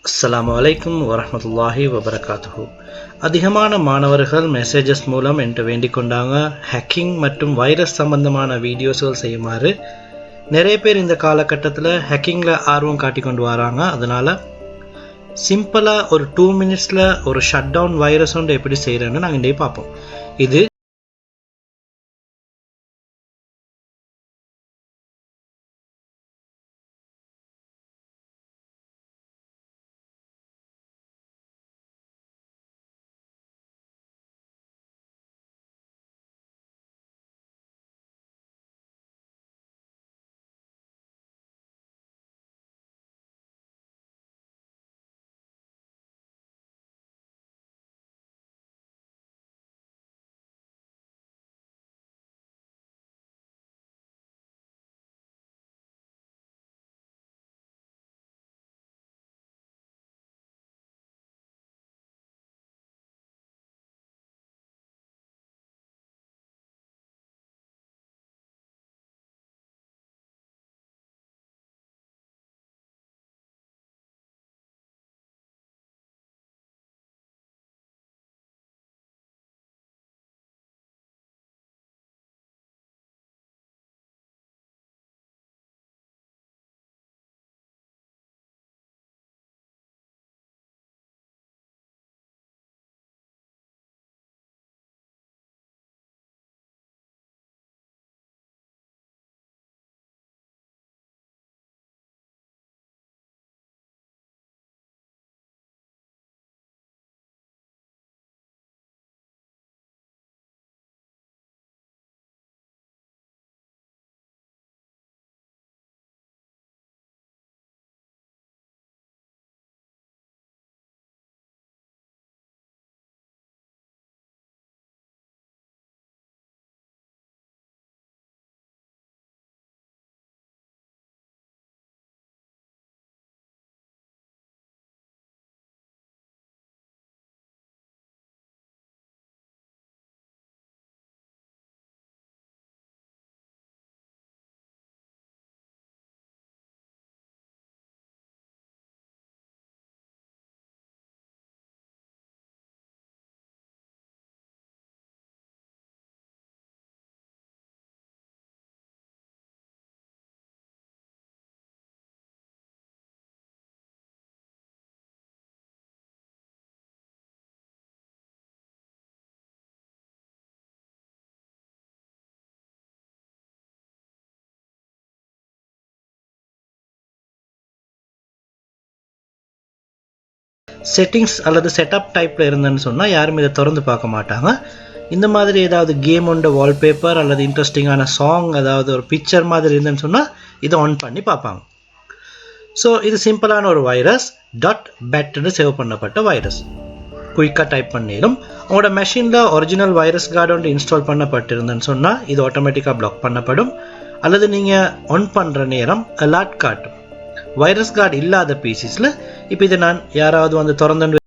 அஸ்ஸலாமு அலைக்கும் வரஹ்மத்துல்லாஹி வபரகாத்துஹு. அதிகமான மாணவர்கள் மெசேஜஸ் மூலம் என்கிட்ட வேண்டிக் கொண்டாங்க ஹேக்கிங் மற்றும் வைரஸ் சம்பந்தமான வீடியோஸ்கள் செய்யுமாறு. நிறைய பேர் இந்த காலகட்டத்தில் ஹேக்கிங்கில் ஆர்வம் காட்டி கொண்டு வராங்க. அதனால் சிம்பிளாக ஒரு 2 மினிட்ஸில் ஒரு ஷட் டவுன் வைரஸ் ஒன்று எப்படி செய்கிறேன்னு நாங்கள் இன்றைக்கி பார்ப்போம். இது செட்டிங்ஸ் அல்லது செட்டப் டைப்பில் இருந்தேன்னு சொன்னால் யாரும் இதை திறந்து பார்க்க மாட்டாங்க. இந்த மாதிரி ஏதாவது கேமோட வால்பேப்பர் அல்லது இன்ட்ரெஸ்டிங்கான சாங் ஏதாவது ஒரு பிக்சர் மாதிரி இருந்தேன்னு சொன்னால் இதை ஆன் பண்ணி பார்ப்பாங்க. ஸோ இது சிம்பிளான ஒரு வைரஸ் .bat சேவ் பண்ணப்பட்ட வைரஸ். குயிக்காக டைப் பண்ணிடும். உங்களோட மெஷினில் ஒரிஜினல் வைரஸ் கார்டு ஒன்று இன்ஸ்டால் பண்ணப்பட்டிருந்தேன்னு சொன்னால் இது ஆட்டோமேட்டிக்காக பிளாக் பண்ணப்படும். அல்லது நீங்கள் ஆன் பண்ணுற நேரம் அலர்ட் காட்டும். வைரஸ் கார்டு இல்லாத பீசிஸில் இப்போ இதை நான் யாராவது வந்து திறந்து